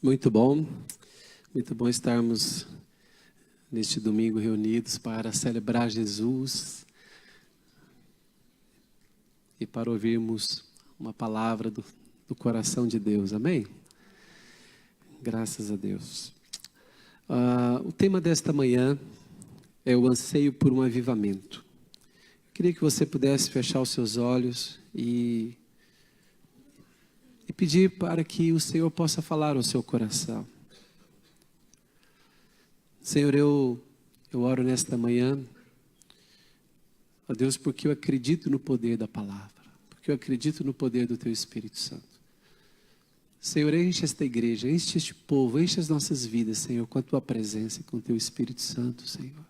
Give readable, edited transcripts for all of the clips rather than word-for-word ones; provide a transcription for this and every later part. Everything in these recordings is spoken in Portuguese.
Muito bom estarmos neste domingo reunidos para celebrar Jesus e para ouvirmos uma palavra do coração de Deus, amém? Graças a Deus. O tema desta manhã é o anseio por um avivamento. Eu queria que você pudesse fechar os seus olhos e pedir para que o Senhor possa falar ao seu coração. Senhor, eu oro nesta manhã, ó Deus, porque eu acredito no poder da palavra, porque eu acredito no poder do Teu Espírito Santo. Senhor, enche esta igreja, enche este povo, enche as nossas vidas, Senhor, com a Tua presença e com o Teu Espírito Santo, Senhor.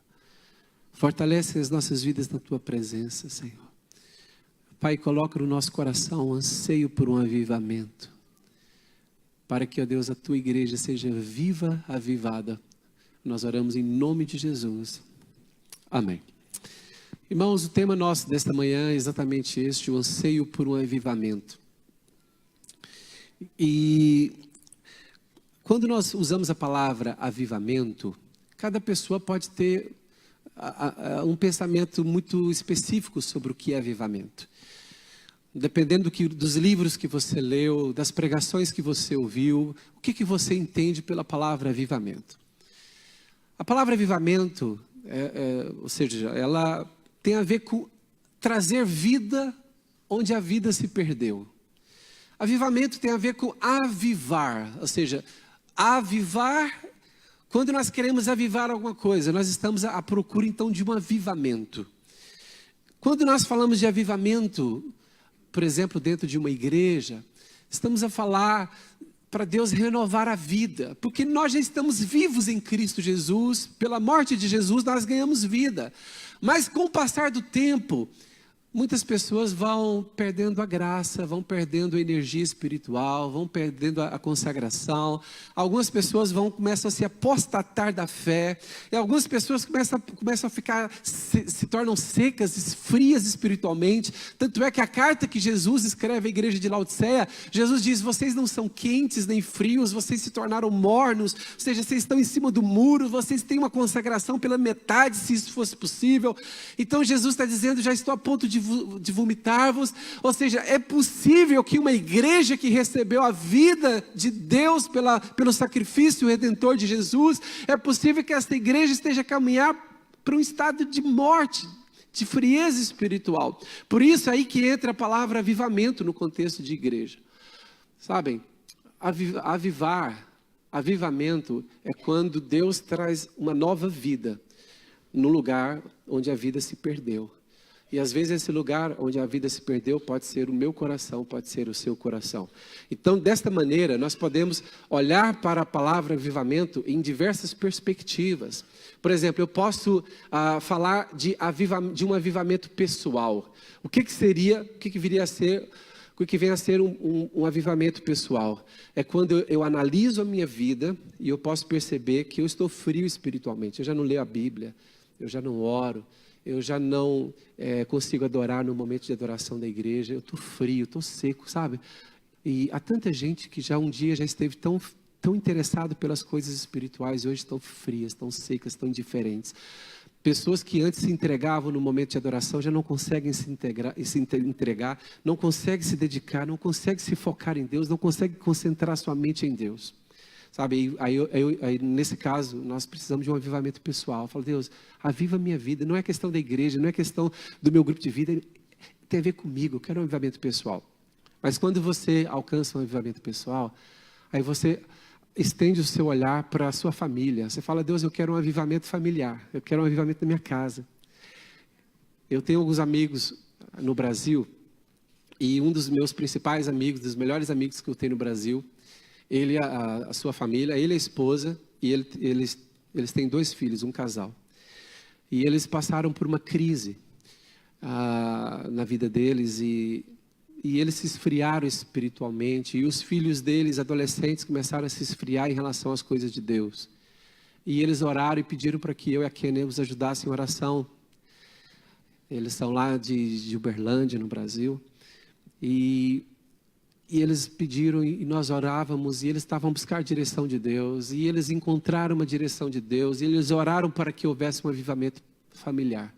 Fortalece as nossas vidas na Tua presença, Senhor. Pai, coloca no nosso coração um anseio por um avivamento, para que, ó Deus, a Tua igreja seja viva, avivada. Nós oramos em nome de Jesus. Amém. Irmãos, o tema nosso desta manhã é exatamente este, o anseio por um avivamento. E quando nós usamos a palavra avivamento, cada pessoa pode ter um pensamento muito específico sobre o que é avivamento. Dependendo dos livros que você leu, das pregações que você ouviu, o que você entende pela palavra avivamento? A palavra avivamento, ou seja, ela tem a ver com trazer vida onde a vida se perdeu. Avivamento tem a ver com avivar, ou seja, avivar, quando nós queremos avivar alguma coisa, nós estamos à procura então de um avivamento. Quando nós falamos de avivamento, por exemplo, dentro de uma igreja, estamos a falar para Deus renovar a vida, porque nós já estamos vivos em Cristo Jesus, pela morte de Jesus nós ganhamos vida, mas com o passar do tempo, muitas pessoas vão perdendo a graça, vão perdendo a energia espiritual, vão perdendo a consagração. Algumas pessoas começam a se apostatar da fé. E algumas pessoas começam a ficar, se tornam secas, frias espiritualmente. Tanto é que a carta que Jesus escreve à igreja de Laodiceia, Jesus diz, vocês não são quentes nem frios, vocês se tornaram mornos. Ou seja, vocês estão em cima do muro, vocês têm uma consagração pela metade, se isso fosse possível. Então Jesus está dizendo, já estou a ponto de vomitar-vos, ou seja, é possível que uma igreja que recebeu a vida de Deus pelo sacrifício redentor de Jesus, é possível que esta igreja esteja a caminhar para um estado de morte, de frieza espiritual. Por isso aí que entra a palavra avivamento no contexto de igreja. Sabem, avivamento é quando Deus traz uma nova vida no lugar onde a vida se perdeu. E às vezes esse lugar onde a vida se perdeu pode ser o meu coração, pode ser o seu coração. Então, desta maneira, nós podemos olhar para a palavra avivamento em diversas perspectivas. Por exemplo, eu posso falar de um avivamento pessoal. O que viria a ser, o que vem a ser um avivamento pessoal? É quando eu analiso a minha vida e eu posso perceber que eu estou frio espiritualmente. Eu já não leio a Bíblia, eu já não oro. Eu já não consigo adorar no momento de adoração da igreja. Eu estou frio, estou seco, sabe? E há tanta gente que já um dia já esteve tão interessado pelas coisas espirituais e hoje estão frias, estão secas, estão indiferentes. Pessoas que antes se entregavam no momento de adoração já não conseguem se entregar, não conseguem se dedicar, não conseguem se focar em Deus, não conseguem concentrar sua mente em Deus. Sabe, aí, nesse caso, nós precisamos de um avivamento pessoal. Eu falo, Deus, aviva a minha vida. Não é questão da igreja, não é questão do meu grupo de vida. Tem a ver comigo, eu quero um avivamento pessoal. Mas quando você alcança um avivamento pessoal, aí você estende o seu olhar para a sua família. Você fala, Deus, eu quero um avivamento familiar. Eu quero um avivamento na minha casa. Eu tenho alguns amigos no Brasil. E um dos meus principais amigos, dos melhores amigos que eu tenho no Brasil, ele, a sua família, ele e a esposa, e eles têm 2 filhos, um casal. E eles passaram por uma crise na vida deles, e eles se esfriaram espiritualmente, e os filhos deles, adolescentes, começaram a se esfriar em relação às coisas de Deus. E eles oraram e pediram para que eu e a Kenny os ajudassem em oração. Eles são lá de Uberlândia, no Brasil. E E eles pediram e nós orávamos e eles estavam a buscar a direção de Deus. E eles encontraram uma direção de Deus. E eles oraram para que houvesse um avivamento familiar.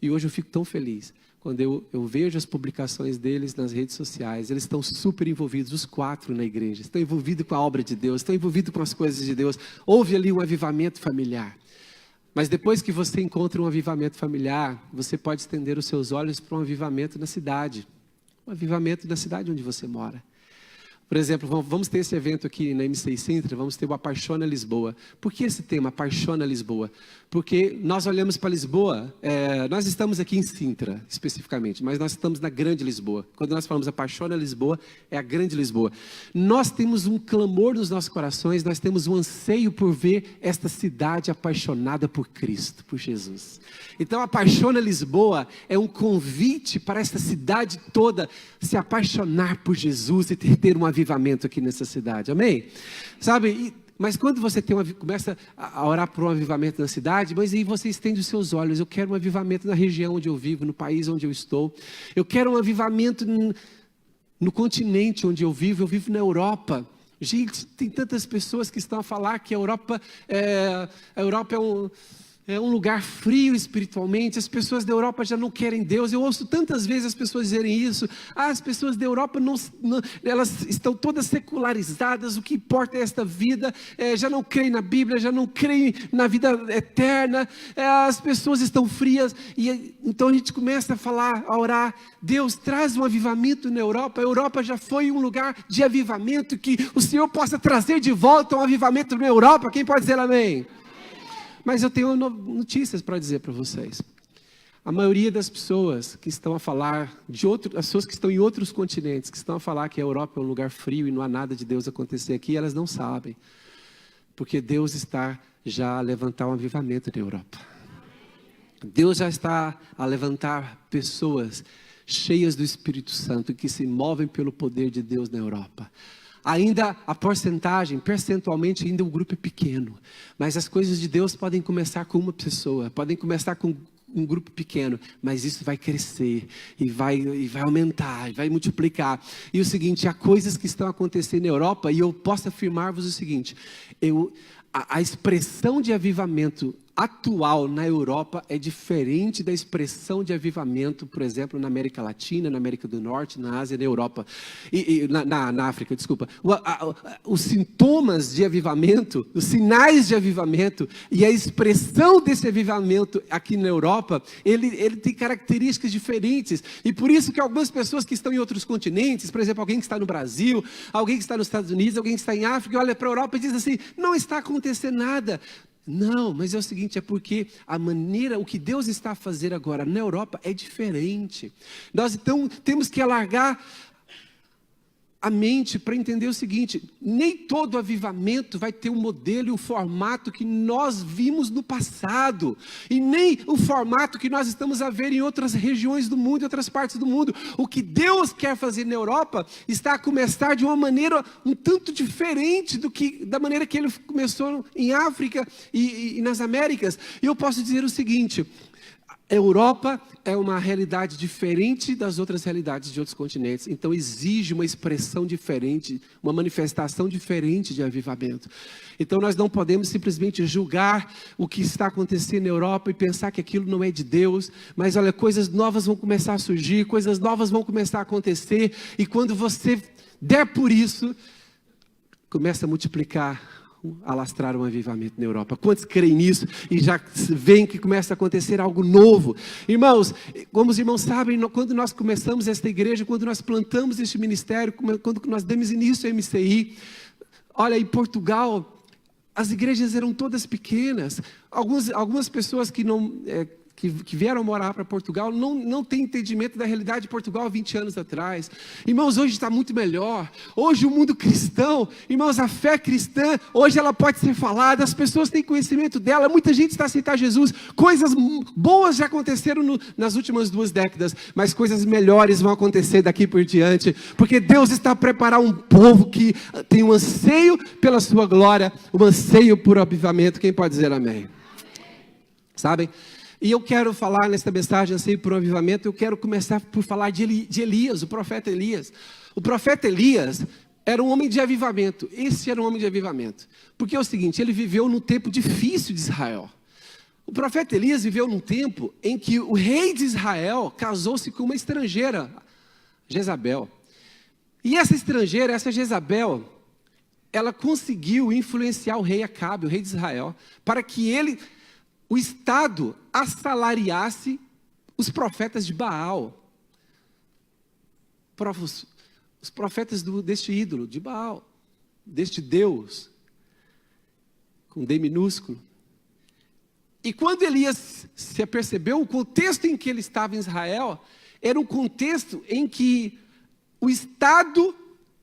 E hoje eu fico tão feliz quando eu vejo as publicações deles nas redes sociais. Eles estão super envolvidos, os 4 na igreja. Estão envolvidos com a obra de Deus, estão envolvidos com as coisas de Deus. Houve ali um avivamento familiar. Mas depois que você encontra um avivamento familiar, você pode estender os seus olhos para um avivamento na cidade. Um avivamento da cidade onde você mora. Por exemplo, vamos ter esse evento aqui na MCI Sintra, vamos ter o Apaixona Lisboa. Por que esse tema, Apaixona Lisboa? Porque nós olhamos para Lisboa, nós estamos aqui em Sintra, especificamente, mas nós estamos na Grande Lisboa. Quando nós falamos Apaixona Lisboa, é a Grande Lisboa. Nós temos um clamor nos nossos corações, nós temos um anseio por ver esta cidade apaixonada por Cristo, por Jesus. Então, Apaixona Lisboa é um convite para esta cidade toda se apaixonar por Jesus e ter um avivamento aqui nessa cidade, amém? Sabe, mas quando você começa a orar por um avivamento na cidade, mas aí você estende os seus olhos, eu quero um avivamento na região onde eu vivo, no país onde eu estou, eu quero um avivamento no continente onde eu vivo na Europa. Gente, tem tantas pessoas que estão a falar que a Europa é um lugar frio espiritualmente, as pessoas da Europa já não querem Deus. Eu ouço tantas vezes as pessoas dizerem isso. As pessoas da Europa, elas estão todas secularizadas, o que importa é esta vida, já não creem na Bíblia, já não creem na vida eterna, as pessoas estão frias, e então a gente começa a falar, a orar, Deus traz um avivamento na Europa. A Europa já foi um lugar de avivamento, que o Senhor possa trazer de volta um avivamento na Europa. Quem pode dizer amém? Mas eu tenho notícias para dizer para vocês. A maioria das pessoas que estão a falar, as pessoas que estão em outros continentes, que estão a falar que a Europa é um lugar frio e não há nada de Deus acontecer aqui, elas não sabem. Porque Deus está já a levantar um avivamento na Europa. Deus já está a levantar pessoas cheias do Espírito Santo, que se movem pelo poder de Deus na Europa. Ainda a percentualmente ainda o grupo é pequeno, mas as coisas de Deus podem começar com uma pessoa, podem começar com um grupo pequeno, mas isso vai crescer, e vai aumentar, e vai multiplicar. E o seguinte, há coisas que estão acontecendo na Europa, e eu posso afirmar-vos o seguinte, a expressão de avivamento atual na Europa é diferente da expressão de avivamento, por exemplo, na América Latina, na América do Norte, na Ásia, na Europa, na África, desculpa. Os sintomas de avivamento, os sinais de avivamento e a expressão desse avivamento aqui na Europa, ele tem características diferentes. E por isso que algumas pessoas que estão em outros continentes, por exemplo, alguém que está no Brasil, alguém que está nos Estados Unidos, alguém que está em África, olha para a Europa e diz assim, não está acontecendo nada. Não, mas é o seguinte, é porque o que Deus está a fazer agora na Europa é diferente. Nós então temos que alargar a mente para entender o seguinte, nem todo avivamento vai ter um modelo e um formato que nós vimos no passado, e nem o formato que nós estamos a ver em outras regiões do mundo, em outras partes do mundo. O que Deus quer fazer na Europa está a começar de uma maneira um tanto diferente da maneira que Ele começou em África e nas Américas. E eu posso dizer o seguinte, a Europa é uma realidade diferente das outras realidades de outros continentes, então exige uma expressão diferente, uma manifestação diferente de avivamento. Então nós não podemos simplesmente julgar o que está acontecendo na Europa e pensar que aquilo não é de Deus, mas olha, coisas novas vão começar a surgir, coisas novas vão começar a acontecer, e quando você der por isso, começa a multiplicar, alastrar um avivamento na Europa. Quantos creem nisso e já veem que começa a acontecer algo novo? Irmãos, como os irmãos sabem, quando nós começamos esta igreja, quando nós plantamos este ministério, quando nós demos início ao MCI, olha, em Portugal, as igrejas eram todas pequenas. Algumas pessoas que vieram morar para Portugal, não têm entendimento da realidade de Portugal há 20 anos atrás. Irmãos, hoje está muito melhor. Hoje o mundo cristão, irmãos, a fé cristã, hoje ela pode ser falada, as pessoas têm conhecimento dela, muita gente está a aceitar Jesus. Coisas boas já aconteceram nas últimas 2 décadas, mas coisas melhores vão acontecer daqui por diante, porque Deus está a preparar um povo que tem um anseio pela sua glória, um anseio por avivamento. Quem pode dizer amém? Sabem? E eu quero falar nesta mensagem, anseio por um avivamento, eu quero começar por falar de Elias, o profeta Elias. O profeta Elias era um homem de avivamento. Esse era um homem de avivamento. Porque é o seguinte, ele viveu num tempo difícil de Israel. O profeta Elias viveu num tempo em que o rei de Israel casou-se com uma estrangeira, Jezabel. E essa estrangeira, essa Jezabel, ela conseguiu influenciar o rei Acabe, o rei de Israel, para que o Estado assalariasse os profetas de Baal. Os profetas deste ídolo, de Baal, deste Deus, com D minúsculo. E quando Elias se apercebeu, o contexto em que ele estava em Israel, era um contexto em que o Estado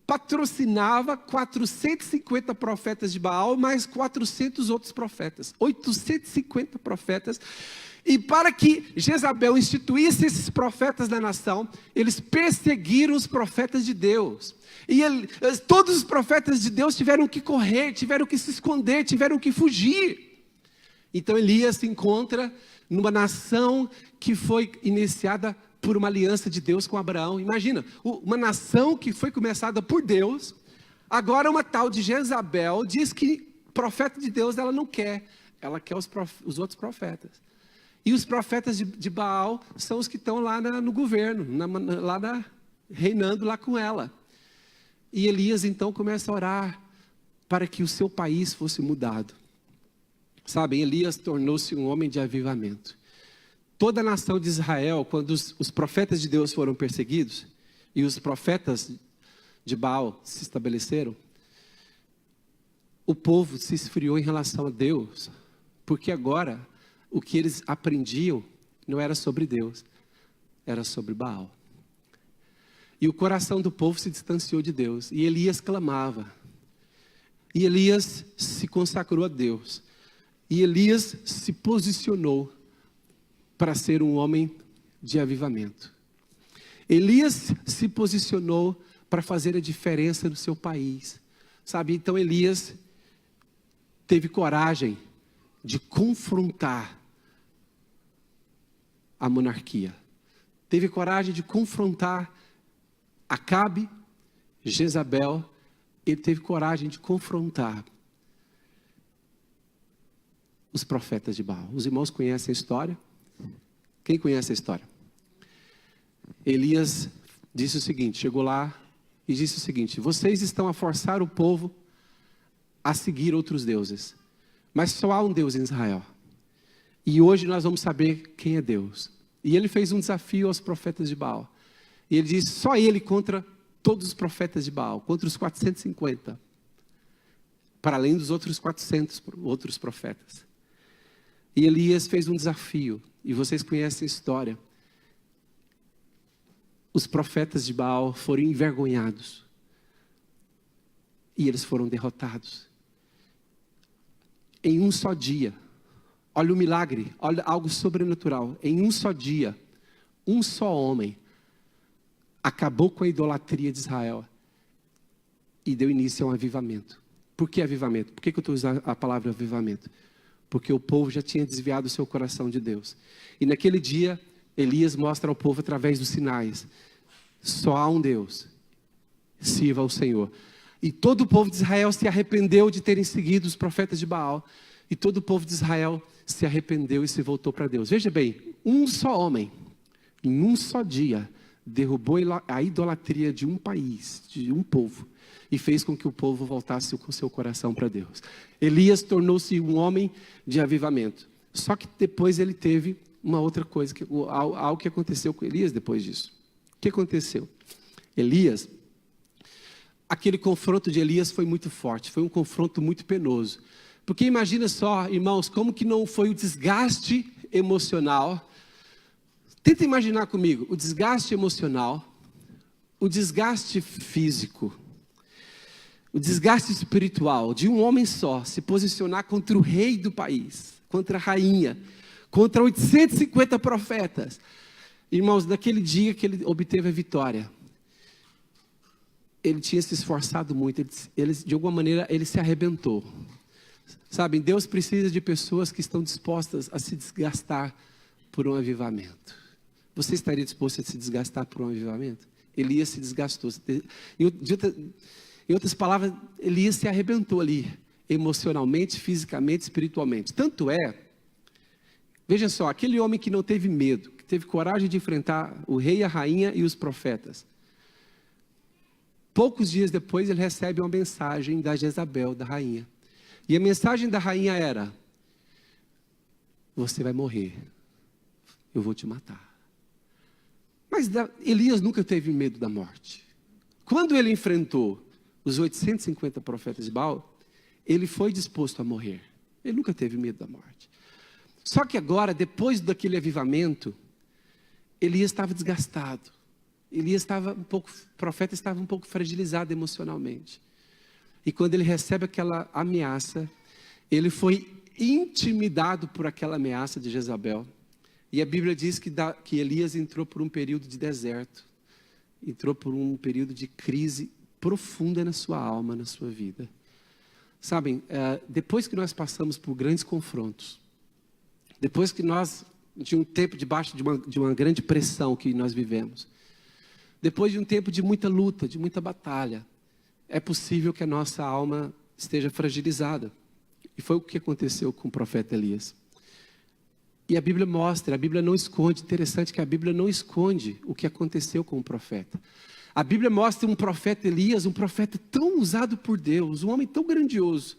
patrocinava 450 profetas de Baal, mais 400 outros profetas, 850 profetas, e para que Jezabel instituísse esses profetas da nação, eles perseguiram os profetas de Deus, e todos os profetas de Deus tiveram que correr, tiveram que se esconder, tiveram que fugir. Então Elias se encontra numa nação que foi iniciada por uma aliança de Deus com Abraão. Imagina, uma nação que foi começada por Deus, agora uma tal de Jezabel diz que profeta de Deus ela não quer, ela quer os outros profetas. E os profetas de Baal são os que estão lá no governo, reinando lá com ela. E Elias então começa a orar para que o seu país fosse mudado. Sabem, Elias tornou-se um homem de avivamento. Toda a nação de Israel, quando os profetas de Deus foram perseguidos, e os profetas de Baal se estabeleceram, o povo se esfriou em relação a Deus, porque agora o que eles aprendiam não era sobre Deus, era sobre Baal. E o coração do povo se distanciou de Deus, e Elias clamava, e Elias se consagrou a Deus. E Elias se posicionou para ser um homem de avivamento. Elias se posicionou para fazer a diferença no seu país. Sabe, então Elias teve coragem de confrontar a monarquia. Teve coragem de confrontar Acabe, Jezabel. Ele teve coragem de confrontar os profetas de Baal. Os irmãos conhecem a história? Quem conhece a história? Elias disse o seguinte, chegou lá e disse o seguinte: vocês estão a forçar o povo a seguir outros deuses, mas só há um Deus em Israel. E hoje nós vamos saber quem é Deus. E ele fez um desafio aos profetas de Baal. E ele disse, só ele contra todos os profetas de Baal, contra os 450, para além dos outros 400 outros profetas. E Elias fez um desafio, e vocês conhecem a história. Os profetas de Baal foram envergonhados, e eles foram derrotados. Em um só dia, olha o milagre, olha algo sobrenatural. Em um só dia, um só homem acabou com a idolatria de Israel e deu início a um avivamento. Por que avivamento? Por que eu estou usando a palavra avivamento? Porque o povo já tinha desviado o seu coração de Deus. E naquele dia, Elias mostra ao povo através dos sinais: só há um Deus, sirva ao Senhor. E todo o povo de Israel se arrependeu de terem seguido os profetas de Baal. E todo o povo de Israel se arrependeu e se voltou para Deus. Veja bem, um só homem, em um só dia, derrubou a idolatria de um país, de um povo, e fez com que o povo voltasse com seu coração para Deus. Elias tornou-se um homem de avivamento. Só que depois ele teve uma outra coisa, algo que aconteceu com Elias depois disso. O que aconteceu? Elias, aquele confronto de Elias foi muito forte, foi um confronto muito penoso. Porque imagina só, irmãos, como que não foi o desgaste emocional. Tenta imaginar comigo, o desgaste emocional, o desgaste físico, o desgaste espiritual de um homem só se posicionar contra o rei do país, contra a rainha, contra 850 profetas. Irmãos, naquele dia que ele obteve a vitória, ele tinha se esforçado muito, de alguma maneira ele se arrebentou. Sabem, Deus precisa de pessoas que estão dispostas a se desgastar por um avivamento. Você estaria disposto a se desgastar por um avivamento? Elias se desgastou. Em outras palavras, Elias se arrebentou ali, emocionalmente, fisicamente, espiritualmente. Tanto é, veja só, aquele homem que não teve medo, que teve coragem de enfrentar o rei, a rainha e os profetas. Poucos dias depois ele recebe uma mensagem da Jezabel, da rainha. E a mensagem da rainha era: você vai morrer, eu vou te matar. Mas Elias nunca teve medo da morte. Quando ele enfrentou os 850 profetas de Baal, ele foi disposto a morrer. Ele nunca teve medo da morte. Só que agora, depois daquele avivamento, Elias estava desgastado. O profeta estava um pouco fragilizado emocionalmente. E quando ele recebe aquela ameaça, ele foi intimidado por aquela ameaça de Jezabel. E a Bíblia diz que Elias entrou por um período de deserto. Entrou por um período de crise profunda na sua alma, na sua vida. Sabem, depois que nós passamos por grandes confrontos, depois que nós, de um tempo debaixo de uma grande pressão que nós vivemos, depois de um tempo de muita luta, de muita batalha, é possível que a nossa alma esteja fragilizada. E foi o que aconteceu com o profeta Elias. E a Bíblia mostra, a Bíblia não esconde. Interessante que a Bíblia não esconde o que aconteceu com o profeta. A Bíblia mostra um profeta Elias, um profeta tão usado por Deus, um homem tão grandioso.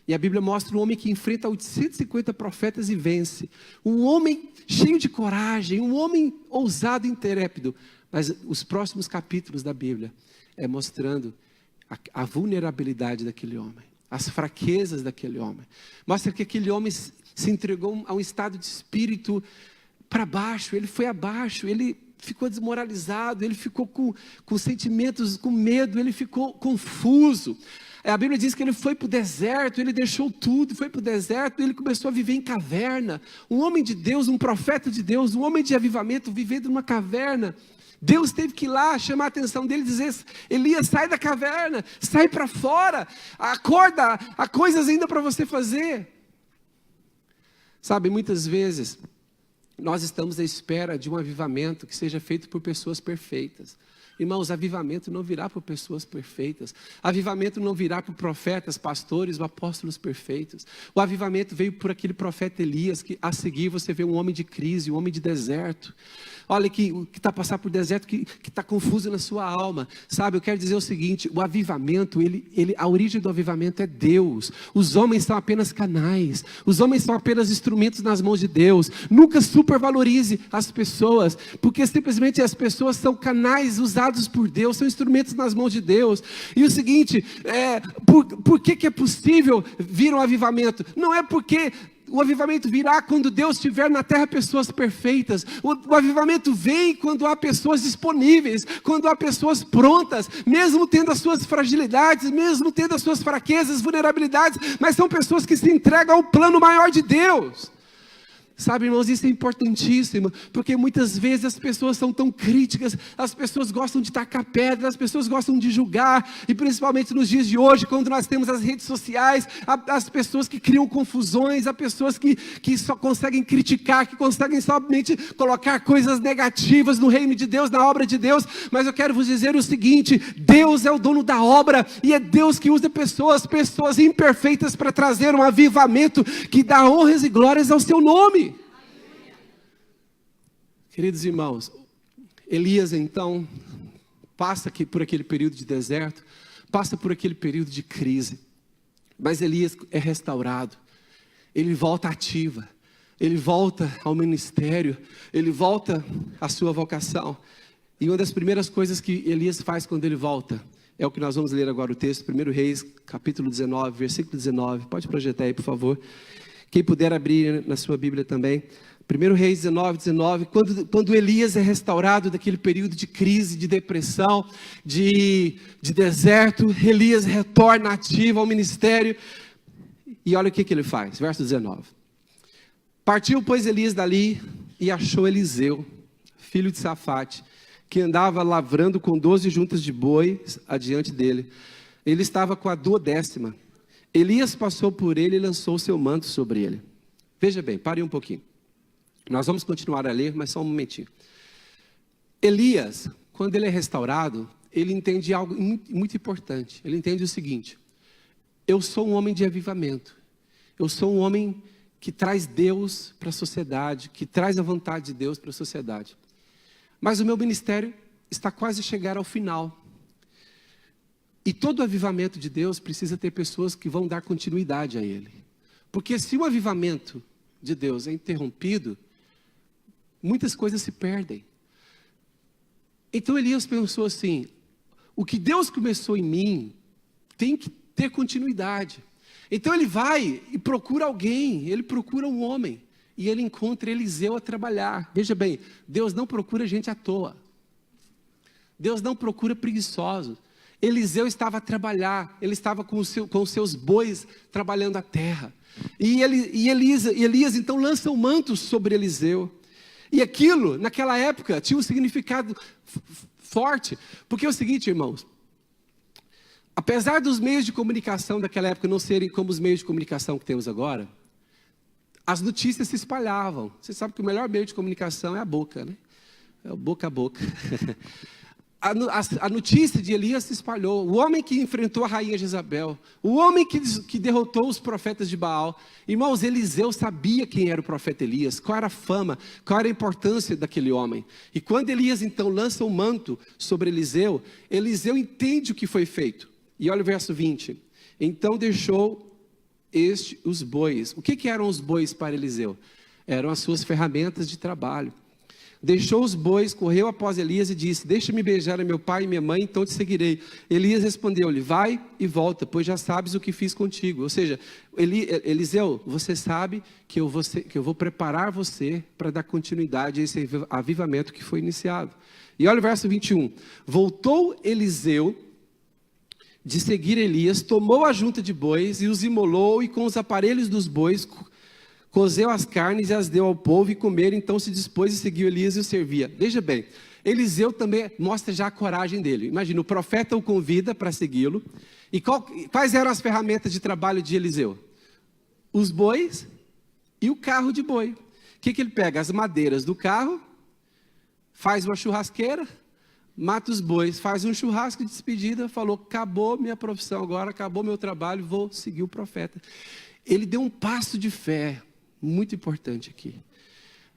E a Bíblia mostra um homem que enfrenta 850 profetas e vence. Um homem cheio de coragem, um homem ousado e intrépido. Mas os próximos capítulos da Bíblia é mostrando a vulnerabilidade daquele homem, as fraquezas daquele homem. Mostra que aquele homem se entregou a um estado de espírito para baixo, ele foi abaixo, ele ficou desmoralizado, ele ficou com sentimentos, com medo, ele ficou confuso. A Bíblia diz que ele foi para o deserto, ele deixou tudo, foi para o deserto, ele começou a viver em caverna. Um homem de Deus, um profeta de Deus, um homem de avivamento, vivendo numa caverna. Deus teve que ir lá chamar a atenção dele e dizer: Elias, sai da caverna, sai para fora, acorda, há coisas ainda para você fazer. Sabe, muitas vezes nós estamos à espera de um avivamento que seja feito por pessoas perfeitas. Irmãos, avivamento não virá por pessoas perfeitas. Avivamento não virá por profetas, pastores ou apóstolos perfeitos. O avivamento veio por aquele profeta Elias, que a seguir você vê um homem de crise, um homem de deserto. Olha que está passando por deserto, que está confuso na sua alma. Sabe, eu quero dizer o seguinte: o avivamento, a origem do avivamento é Deus. Os homens são apenas canais. Os homens são apenas instrumentos nas mãos de Deus. Nunca supervalorize as pessoas, porque simplesmente as pessoas são canais usados por Deus, são instrumentos nas mãos de Deus. E o seguinte, por que é possível vir um avivamento? Não é porque o avivamento virá quando Deus tiver na terra pessoas perfeitas. O avivamento vem quando há pessoas disponíveis, quando há pessoas prontas, mesmo tendo as suas fragilidades, mesmo tendo as suas fraquezas, vulnerabilidades, mas são pessoas que se entregam ao plano maior de Deus. Sabe, irmãos, isso é importantíssimo, porque muitas vezes as pessoas são tão críticas, as pessoas gostam de tacar pedra, as pessoas gostam de julgar, e principalmente nos dias de hoje, quando nós temos as redes sociais, as pessoas que criam confusões, as pessoas que só conseguem criticar, que conseguem somente colocar coisas negativas no reino de Deus, na obra de Deus. Mas eu quero vos dizer o seguinte: Deus é o dono da obra, e é Deus que usa pessoas imperfeitas para trazer um avivamento que dá honras e glórias ao seu nome. Queridos irmãos, Elias então passa por aquele período de deserto, passa por aquele período de crise, mas Elias é restaurado, ele volta ativa, ele volta ao ministério, ele volta à sua vocação. E uma das primeiras coisas que Elias faz quando ele volta é o que nós vamos ler agora, o texto, 1 Reis, capítulo 19, versículo 19, pode projetar aí, por favor. Quem puder abrir na sua Bíblia também. 1 Reis 19, quando Elias é restaurado daquele período de crise, de depressão, de deserto, Elias retorna ativo ao ministério. E olha o que ele faz, verso 19. Partiu, pois, Elias dali e achou Eliseu, filho de Safate, que andava lavrando com 12 juntas de bois adiante dele. Ele estava com a 12ª. Elias passou por ele e lançou seu manto sobre ele. Veja bem, pare um pouquinho. Nós vamos continuar a ler, mas só um momentinho. Elias, quando ele é restaurado, ele entende algo muito importante. Ele entende o seguinte: eu sou um homem de avivamento. Eu sou um homem que traz Deus para a sociedade, que traz a vontade de Deus para a sociedade. Mas o meu ministério está quase a chegar ao final. E todo avivamento de Deus precisa ter pessoas que vão dar continuidade a ele. Porque se o avivamento de Deus é interrompido, muitas coisas se perdem. Então Elias pensou assim: o que Deus começou em mim tem que ter continuidade. Então ele vai e procura alguém, ele procura um homem, e ele encontra Eliseu a trabalhar. Veja bem, Deus não procura gente à toa. Deus não procura preguiçosos. Eliseu estava a trabalhar, ele estava com os seus bois trabalhando a terra. E Elias então lança um manto sobre Eliseu. E aquilo, naquela época, tinha um significado forte. Porque é o seguinte, irmãos: apesar dos meios de comunicação daquela época não serem como os meios de comunicação que temos agora, as notícias se espalhavam. Você sabe que o melhor meio de comunicação é a boca, né? É o boca a boca. A notícia de Elias se espalhou. O homem que enfrentou a rainha Jezabel, o homem que derrotou os profetas de Baal. Irmãos, Eliseu sabia quem era o profeta Elias, qual era a fama, qual era a importância daquele homem. E quando Elias então lança um manto sobre Eliseu, Eliseu entende o que foi feito. E olha o verso 20. Então deixou os bois. O que eram os bois para Eliseu? Eram as suas ferramentas de trabalho. Deixou os bois, correu após Elias e disse: deixa-me beijar a meu pai e minha mãe, então te seguirei. Elias respondeu-lhe: vai e volta, pois já sabes o que fiz contigo. Ou seja, Eliseu, você sabe que eu vou preparar você para dar continuidade a esse avivamento que foi iniciado. E olha o verso 21. Voltou Eliseu de seguir Elias, tomou a junta de bois e os imolou, e com os aparelhos dos bois cozeu as carnes e as deu ao povo e comeram. Então se dispôs e seguiu Elias e o servia. Veja bem, Eliseu também mostra já a coragem dele. Imagina, o profeta o convida para segui-lo. E quais eram as ferramentas de trabalho de Eliseu? Os bois e o carro de boi. O que ele pega? As madeiras do carro, faz uma churrasqueira, mata os bois, faz um churrasco de despedida, falou: acabou minha profissão agora, acabou meu trabalho, vou seguir o profeta. Ele deu um passo de fé, muito importante aqui.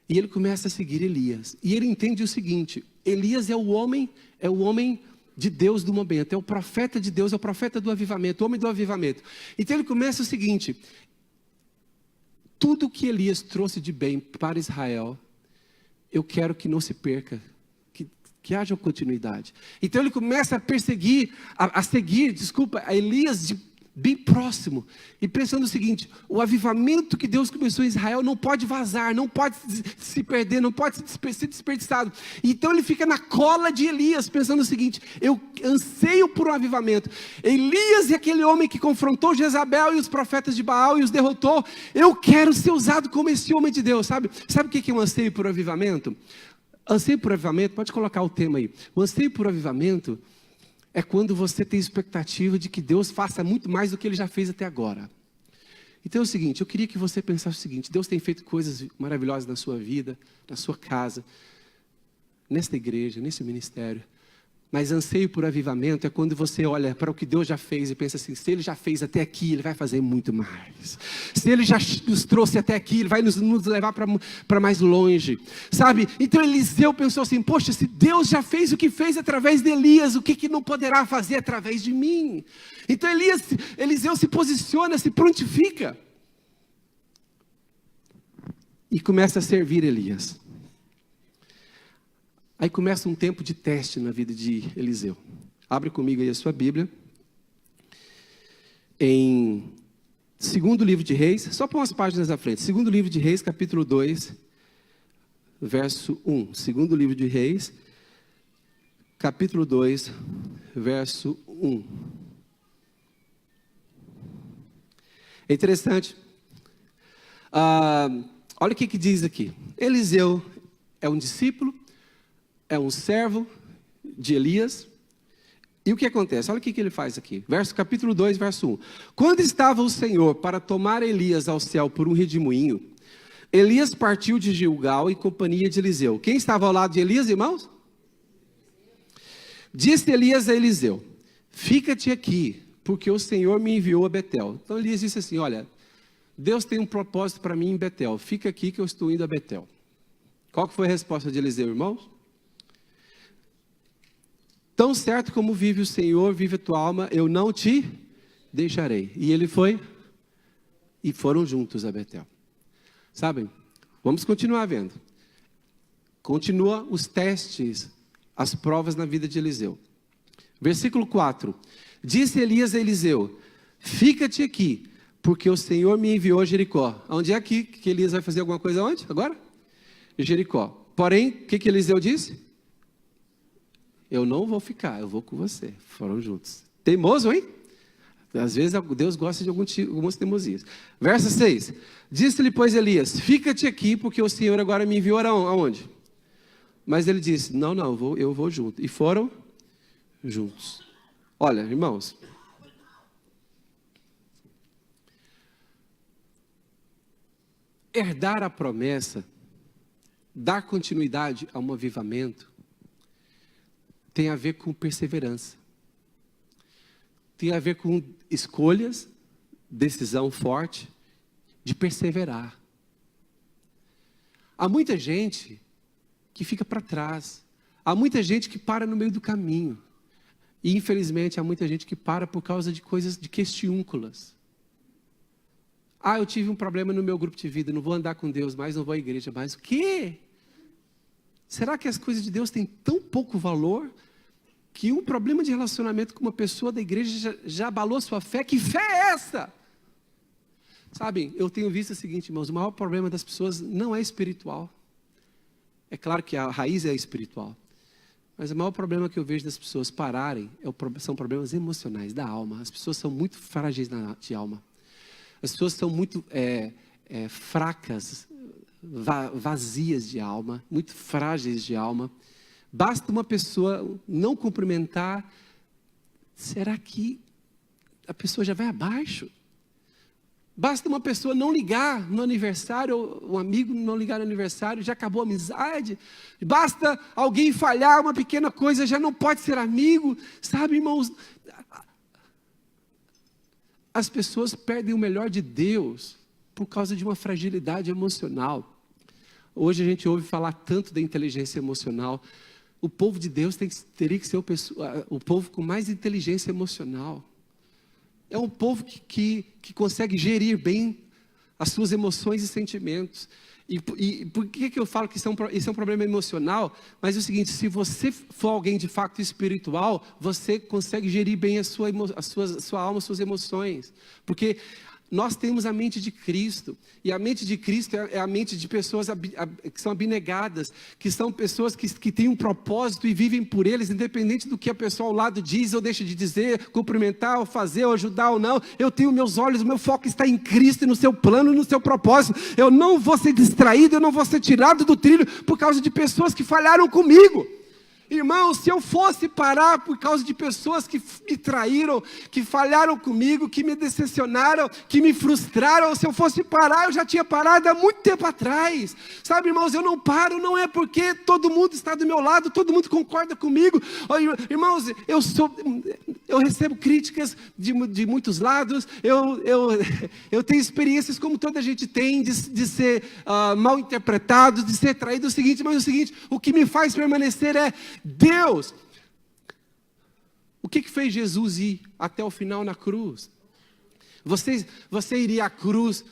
E ele começa a seguir Elias. E ele entende o seguinte: Elias é o homem de Deus do momento, é o profeta de Deus, é o profeta do avivamento, o homem do avivamento. Então ele começa o seguinte: tudo que Elias trouxe de bem para Israel, eu quero que não se perca, que haja continuidade. Então ele começa a perseguir, a seguir Elias bem próximo, e pensando o seguinte: o avivamento que Deus começou em Israel não pode vazar, não pode se perder, não pode ser desperdiçado. Então ele fica na cola de Elias, pensando o seguinte: eu anseio por um avivamento. Elias é aquele homem que confrontou Jezabel e os profetas de Baal e os derrotou. Eu quero ser usado como esse homem de Deus, sabe? Sabe o que é um anseio por avivamento? Anseio por avivamento, pode colocar o tema aí. O anseio por avivamento é quando você tem expectativa de que Deus faça muito mais do que Ele já fez até agora. Então é o seguinte: eu queria que você pensasse o seguinte: Deus tem feito coisas maravilhosas na sua vida, na sua casa, nesta igreja, nesse ministério. Mas anseio por avivamento é quando você olha para o que Deus já fez e pensa assim: se Ele já fez até aqui, Ele vai fazer muito mais. Se Ele já nos trouxe até aqui, Ele vai nos levar para mais longe, sabe? Então Eliseu pensou assim: poxa, se Deus já fez o que fez através de Elias, o que não poderá fazer através de mim? Então Eliseu se posiciona, se prontifica e começa a servir Elias. Aí começa um tempo de teste na vida de Eliseu. Abre comigo aí a sua Bíblia. Em 2º livro de Reis, só põe umas páginas à frente. 2º livro de Reis, capítulo 2, verso 1. 2º livro de Reis, capítulo 2, verso 1. É interessante. Olha o que diz aqui. Eliseu é um discípulo, é um servo de Elias. E o que acontece? Olha o que ele faz aqui. Capítulo 2, verso 1. Quando estava o Senhor para tomar Elias ao céu por um redemoinho, Elias partiu de Gilgal em companhia de Eliseu. Quem estava ao lado de Elias, irmãos? Disse Elias a Eliseu: fica-te aqui, porque o Senhor me enviou a Betel. Então Elias disse assim: olha, Deus tem um propósito para mim em Betel. Fica aqui que eu estou indo a Betel. Qual que foi a resposta de Eliseu, irmãos? Tão certo como vive o Senhor, vive a tua alma, eu não te deixarei. E ele foi, e foram juntos a Betel. Sabem, vamos continuar vendo. Continua os testes, as provas na vida de Eliseu. Versículo 4. Disse Elias a Eliseu: fica-te aqui, porque o Senhor me enviou a Jericó. Onde é que Elias vai fazer alguma coisa onde? Agora? Jericó. Porém, o que Eliseu disse? Eu não vou ficar, eu vou com você. Foram juntos. Teimoso, hein? Às vezes Deus gosta de algumas teimosias. Verso 6. Disse-lhe, pois, Elias: fica-te aqui, porque o Senhor agora me enviou aonde? Mas ele disse: não, eu vou junto. E foram juntos. Olha, irmãos, herdar a promessa, dar continuidade a um avivamento, tem a ver com perseverança. Tem a ver com escolhas, decisão forte, de perseverar. Há muita gente que fica para trás. Há muita gente que para no meio do caminho. E infelizmente há muita gente que para por causa de coisas, de questiúnculas. Ah, eu tive um problema no meu grupo de vida, não vou andar com Deus mais, não vou à igreja mais. O quê? Será que as coisas de Deus têm tão pouco valor que um problema de relacionamento com uma pessoa da igreja já abalou a sua fé? Que fé é essa? Sabem, eu tenho visto o seguinte, irmãos, o maior problema das pessoas não é espiritual. É claro que a raiz é espiritual. Mas o maior problema que eu vejo das pessoas pararem são problemas emocionais, da alma. As pessoas são muito frágeis de alma. As pessoas são muito fracas, vazias de alma, muito frágeis de alma. Basta uma pessoa não cumprimentar, será que a pessoa já vai abaixo? Basta uma pessoa não ligar no aniversário, um amigo não ligar no aniversário, já acabou a amizade. Basta alguém falhar uma pequena coisa, já não pode ser amigo. Sabe, irmãos, as pessoas perdem o melhor de Deus por causa de uma fragilidade emocional. Hoje a gente ouve falar tanto da inteligência emocional. O povo de Deus teria que ser o povo com mais inteligência emocional. É um povo que consegue gerir bem as suas emoções e sentimentos. E por que eu falo que isso é um problema emocional? Mas é o seguinte, se você for alguém de fato espiritual, você consegue gerir bem a sua alma, as suas emoções. Porque nós temos a mente de Cristo, e a mente de Cristo é a mente de pessoas que são abnegadas, que são pessoas que têm um propósito e vivem por eles, independente do que a pessoa ao lado diz ou deixa de dizer, cumprimentar, ou fazer, ou ajudar ou não. Eu tenho meus olhos, o meu foco está em Cristo e no seu plano, no seu propósito. Eu não vou ser distraído, eu não vou ser tirado do trilho por causa de pessoas que falharam comigo. Irmãos, se eu fosse parar por causa de pessoas que me traíram, que falharam comigo, que me decepcionaram, que me frustraram, se eu fosse parar, eu já tinha parado há muito tempo atrás. Sabe, irmãos, eu não paro, não é porque todo mundo está do meu lado, todo mundo concorda comigo. Irmãos, eu recebo críticas de muitos lados, eu tenho experiências como toda a gente tem, de ser mal interpretado, de ser traído. O que me faz permanecer é Deus. O que fez Jesus ir até o final na cruz? Você iria à cruz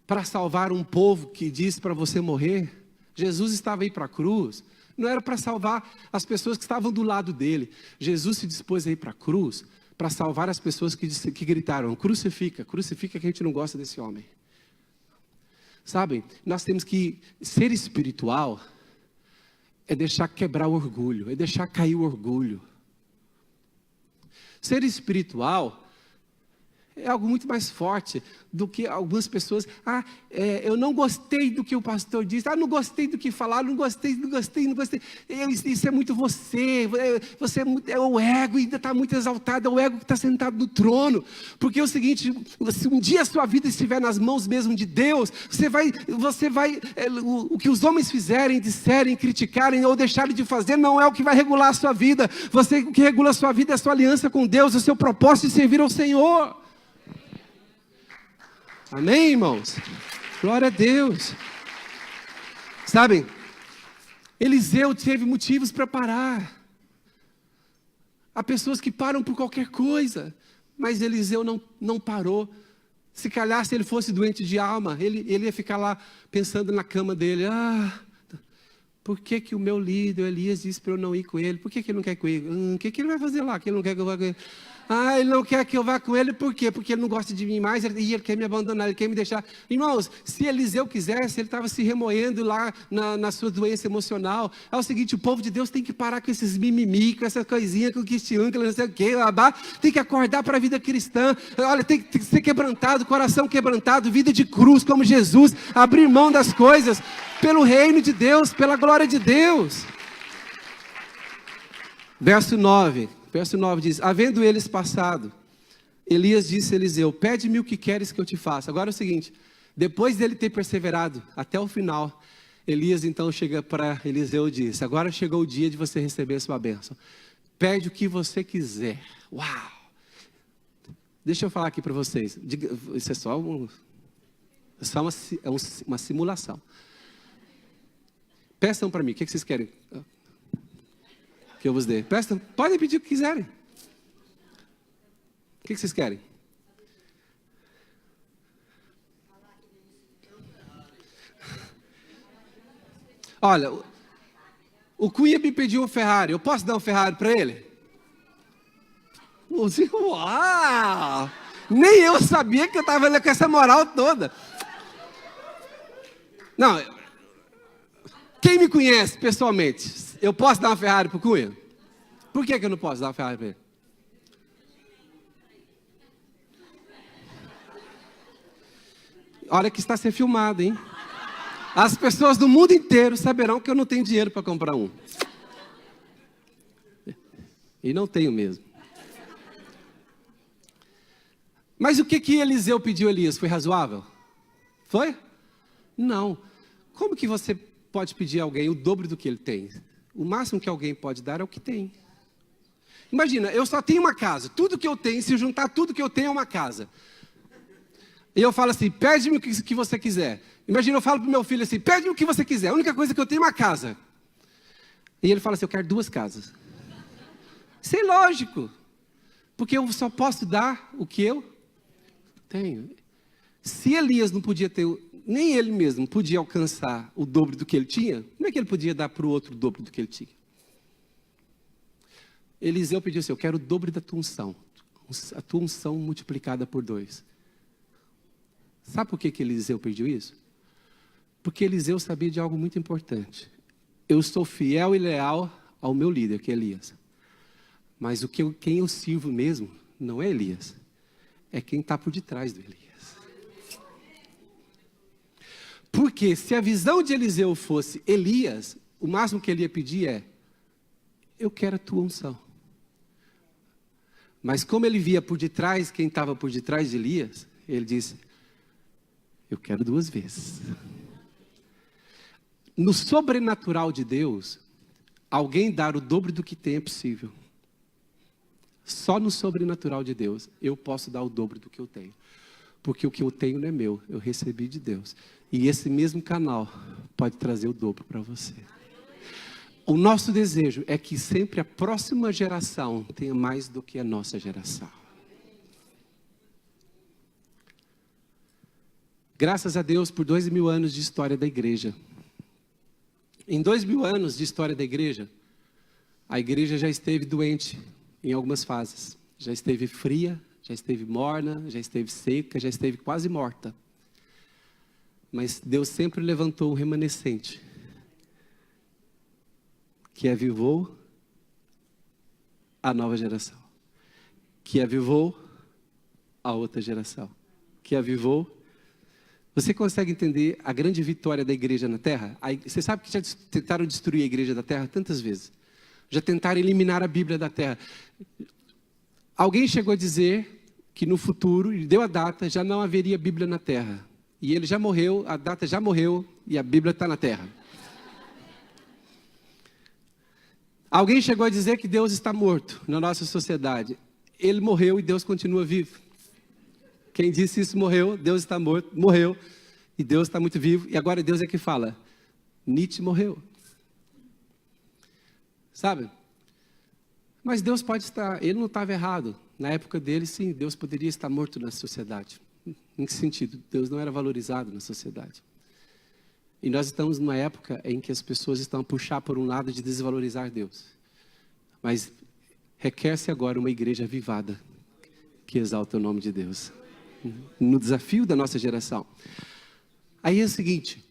para salvar um povo que disse para você morrer? Jesus estava aí para a cruz, não era para salvar as pessoas que estavam do lado dele. Jesus se dispôs a ir para a cruz para salvar as pessoas que gritaram: crucifica, crucifica, que a gente não gosta desse homem. Sabem, nós temos que ser espiritual. É deixar quebrar o orgulho, é deixar cair o orgulho. Ser espiritual É algo muito mais forte do que algumas pessoas. Eu não gostei do que o pastor disse. Não gostei do que falaram. Não gostei. Isso é muito você. Você é o ego, ainda está muito exaltado. É o ego que está sentado no trono. Porque é o seguinte, se um dia a sua vida estiver nas mãos mesmo de Deus, você vai o que os homens fizerem, disserem, criticarem ou deixarem de fazer, não é o que vai regular a sua vida. O que regula a sua vida é a sua aliança com Deus, o seu propósito de servir ao Senhor. Amém, irmãos? Glória a Deus. Sabem, Eliseu teve motivos para parar. Há pessoas que param por qualquer coisa, mas Eliseu não parou. Se calhar, se ele fosse doente de alma, ele ia ficar lá pensando na cama dele. Por que o meu líder, Elias, disse para eu não ir com ele? Por que ele não quer ir com ele? O que ele vai fazer lá? Que ele não quer que eu vá com ele? Ele não quer que eu vá com ele, por quê? Porque ele não gosta de mim mais, e ele quer me abandonar, ele quer me deixar. Irmãos, se Eliseu quisesse, ele estava se remoendo lá na sua doença emocional. É o seguinte, o povo de Deus tem que parar com esses mimimi, com essas coisinhas, com cristiano, que não sei o quê, tem que acordar para a vida cristã. Olha, tem que ser quebrantado, coração quebrantado, vida de cruz como Jesus, abrir mão das coisas, pelo reino de Deus, pela glória de Deus. Verso 9 diz, havendo eles passado, Elias disse a Eliseu, pede-me o que queres que eu te faça. Agora é o seguinte, depois dele ter perseverado até o final, Elias então chega para Eliseu e diz, agora chegou o dia de você receber a sua bênção. Pede o que você quiser. Uau! Deixa eu falar aqui para vocês, isso é só uma simulação. Peçam para mim, o que vocês querem? Que eu vos dê. Peçam, podem pedir o que quiserem. O que vocês querem? Olha, o Cunha me pediu um Ferrari. Eu posso dar um Ferrari para ele? Uau! Nem eu sabia que eu estava com essa moral toda. Não, quem me conhece pessoalmente, eu posso dar uma Ferrari para o Cunha? Por que eu não posso dar uma Ferrari para ele? Olha que está sendo filmado, hein? As pessoas do mundo inteiro saberão que eu não tenho dinheiro para comprar um. E não tenho mesmo. Mas o que Eliseu pediu a Elias? Foi razoável? Foi? Não. Como que você pode pedir a alguém o dobro do que ele tem? O máximo que alguém pode dar é o que tem. Imagina, eu só tenho uma casa. Tudo que eu tenho, se juntar tudo que eu tenho é uma casa. E eu falo assim, pede-me o que você quiser. Imagina, eu falo para o meu filho assim, pede-me o que você quiser. A única coisa que eu tenho é uma casa. E ele fala assim, eu quero 2 casas. Isso é lógico. Porque eu só posso dar o que eu tenho. Se Elias não podia ter, nem ele mesmo podia alcançar o dobro do que ele tinha, como é que ele podia dar para o outro o dobro do que ele tinha? Eliseu pediu assim, eu quero o dobro da tua unção. A tua unção multiplicada por 2. Sabe por que Eliseu pediu isso? Porque Eliseu sabia de algo muito importante. Eu sou fiel e leal ao meu líder, que é Elias. Mas quem eu sirvo mesmo não é Elias. É quem está por detrás do Elias. Porque se a visão de Eliseu fosse Elias, o máximo que ele ia pedir é, eu quero a tua unção. Mas como ele via por detrás, quem estava por detrás de Elias, ele disse, eu quero 2 vezes. No sobrenatural de Deus, alguém dar o dobro do que tem é possível. Só no sobrenatural de Deus, eu posso dar o dobro do que eu tenho. Porque o que eu tenho não é meu, eu recebi de Deus. E esse mesmo canal pode trazer o dobro para você. O nosso desejo é que sempre a próxima geração tenha mais do que a nossa geração. Graças a Deus por 2000 anos de história da igreja. Em 2000 anos de história da igreja, a igreja já esteve doente em algumas fases. Já esteve fria, já esteve morna, já esteve seca, já esteve quase morta. Mas Deus sempre levantou um remanescente que avivou a nova geração, que avivou a outra geração, que avivou. Você consegue entender a grande vitória da igreja na terra? Você sabe que já tentaram destruir a igreja da terra tantas vezes. Já tentaram eliminar a Bíblia da terra. Alguém chegou a dizer que no futuro, e deu a data, já não haveria Bíblia na terra. E ele já morreu, a data já morreu e a Bíblia está na terra. Alguém chegou a dizer que Deus está morto na nossa sociedade. Ele morreu e Deus continua vivo. Quem disse isso morreu, Deus está morto, morreu. E Deus está muito vivo. E agora Deus é que fala, Nietzsche morreu. Sabe? Mas Deus pode estar, ele não estava errado. Na época dele, sim, Deus poderia estar morto na sociedade. Em que sentido? Deus não era valorizado na sociedade. E nós estamos numa época em que as pessoas estão a puxar por um lado de desvalorizar Deus. Mas requer-se agora uma igreja avivada, que exalta o nome de Deus. No desafio da nossa geração. Aí é o seguinte,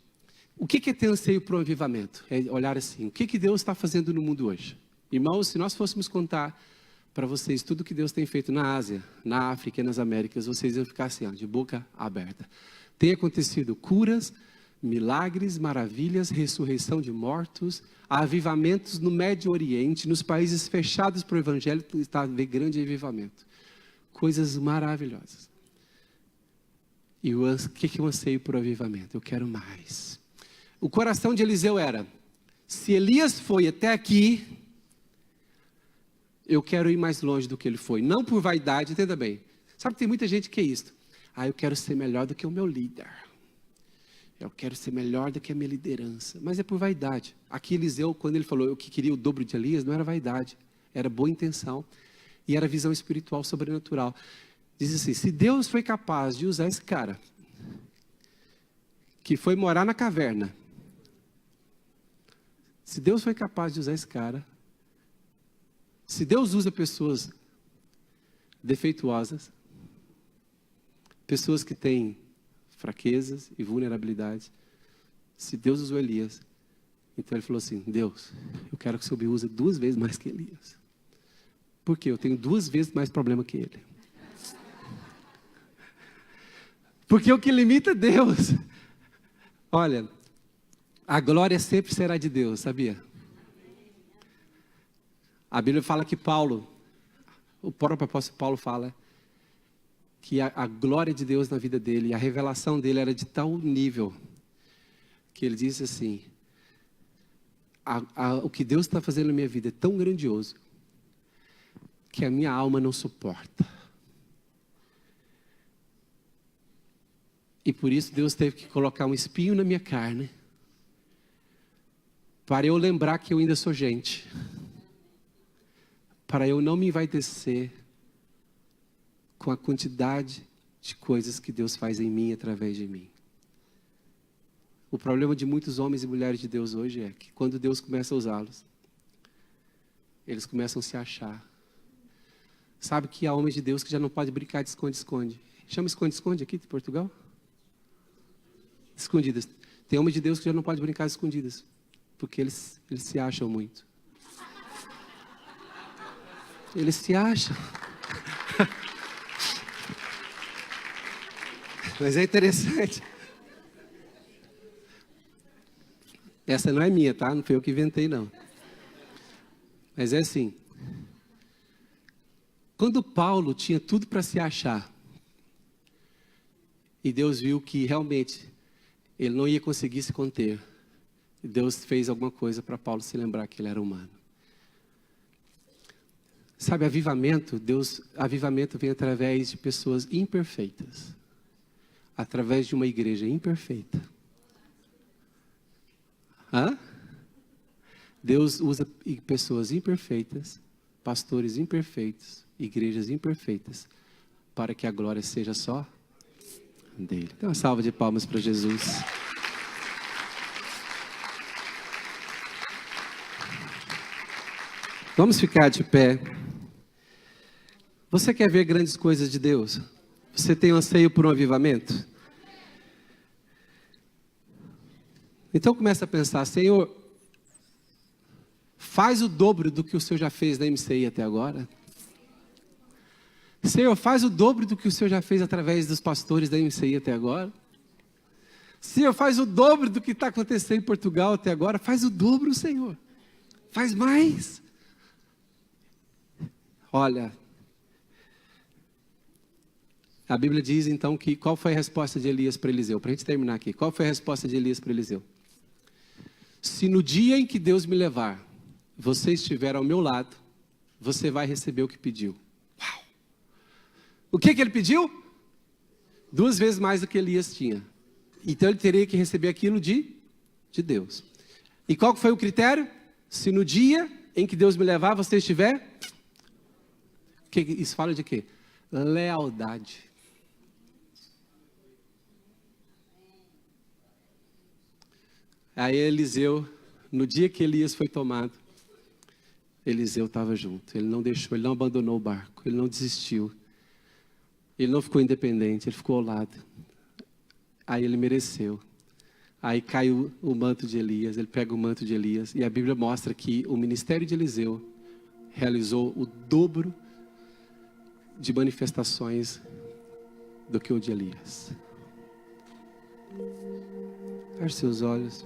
o que é ter anseio para o avivamento? É olhar assim, o que Deus está fazendo no mundo hoje? Irmãos, se nós fôssemos contar para vocês tudo que Deus tem feito na Ásia, na África e nas Américas, vocês iam ficar assim, ó, de boca aberta. Tem acontecido curas, milagres, maravilhas, ressurreição de mortos, avivamentos no Médio Oriente, nos países fechados para o Evangelho, está a ver grande avivamento. Coisas maravilhosas. E o que eu anseio por avivamento? Eu quero mais. O coração de Eliseu era, se Elias foi até aqui, eu quero ir mais longe do que ele foi. Não por vaidade, entenda bem. Sabe que tem muita gente que é isso. Eu quero ser melhor do que o meu líder. Eu quero ser melhor do que a minha liderança. Mas é por vaidade. Aqui Eliseu, quando ele falou que queria o dobro de Elias, não era vaidade. Era boa intenção. E era visão espiritual sobrenatural. Diz assim, se Deus foi capaz de usar esse cara, que foi morar na caverna. Se Deus foi capaz de usar esse cara, se Deus usa pessoas defeituosas, pessoas que têm fraquezas e vulnerabilidades, se Deus usou Elias, então ele falou assim, Deus, eu quero que o Senhor me use 2 vezes mais que Elias. Porque eu tenho 2 vezes mais problema que ele. Porque o que limita Deus, olha, a glória sempre será de Deus, sabia? A Bíblia fala que Paulo, o próprio apóstolo Paulo fala, que a glória de Deus na vida dele, a revelação dele era de tal nível, que ele disse assim, o que Deus está fazendo na minha vida é tão grandioso, que a minha alma não suporta. E por isso Deus teve que colocar um espinho na minha carne, para eu lembrar que eu ainda sou gente, para eu não me envaidecer com a quantidade de coisas que Deus faz em mim, através de mim. O problema de muitos homens e mulheres de Deus hoje é que quando Deus começa a usá-los, eles começam a se achar. Sabe que há homens de Deus que já não podem brincar de esconde-esconde. Chama esconde-esconde aqui de Portugal? Escondidas. Tem homens de Deus que já não podem brincar de escondidas, porque eles se acham muito. Eles se acham. Mas é interessante. Essa não é minha, tá? Não foi eu que inventei, não. Mas é assim. Quando Paulo tinha tudo para se achar, e Deus viu que realmente ele não ia conseguir se conter, e Deus fez alguma coisa para Paulo se lembrar que ele era humano. Sabe, avivamento vem através de pessoas imperfeitas. Através de uma igreja imperfeita. Deus usa pessoas imperfeitas, pastores imperfeitos, igrejas imperfeitas, para que a glória seja só dele. Então, uma salva de palmas para Jesus. Vamos ficar de pé. Você quer ver grandes coisas de Deus? Você tem um anseio por um avivamento? Então começa a pensar, Senhor, faz o dobro do que o Senhor já fez na MCI até agora. Senhor, faz o dobro do que o Senhor já fez através dos pastores da MCI até agora. Senhor, faz o dobro do que está acontecendo em Portugal até agora. Faz o dobro, Senhor. Faz mais. Olha, a Bíblia diz então que qual foi a resposta de Elias para Eliseu? Para a gente terminar aqui, qual foi a resposta de Elias para Eliseu? Se no dia em que Deus me levar, você estiver ao meu lado, você vai receber o que pediu. Uau! O que ele pediu? 2 vezes mais do que Elias tinha. Então ele teria que receber aquilo de Deus. E qual foi o critério? Se no dia em que Deus me levar, você estiver... Isso fala de quê? Lealdade. Aí Eliseu, no dia que Elias foi tomado, Eliseu estava junto. Ele não deixou, ele não abandonou o barco, ele não desistiu. Ele não ficou independente, ele ficou ao lado. Aí ele mereceu. Aí caiu o manto de Elias, ele pega o manto de Elias. E a Bíblia mostra que o ministério de Eliseu realizou o dobro de manifestações do que o de Elias. Feche seus olhos.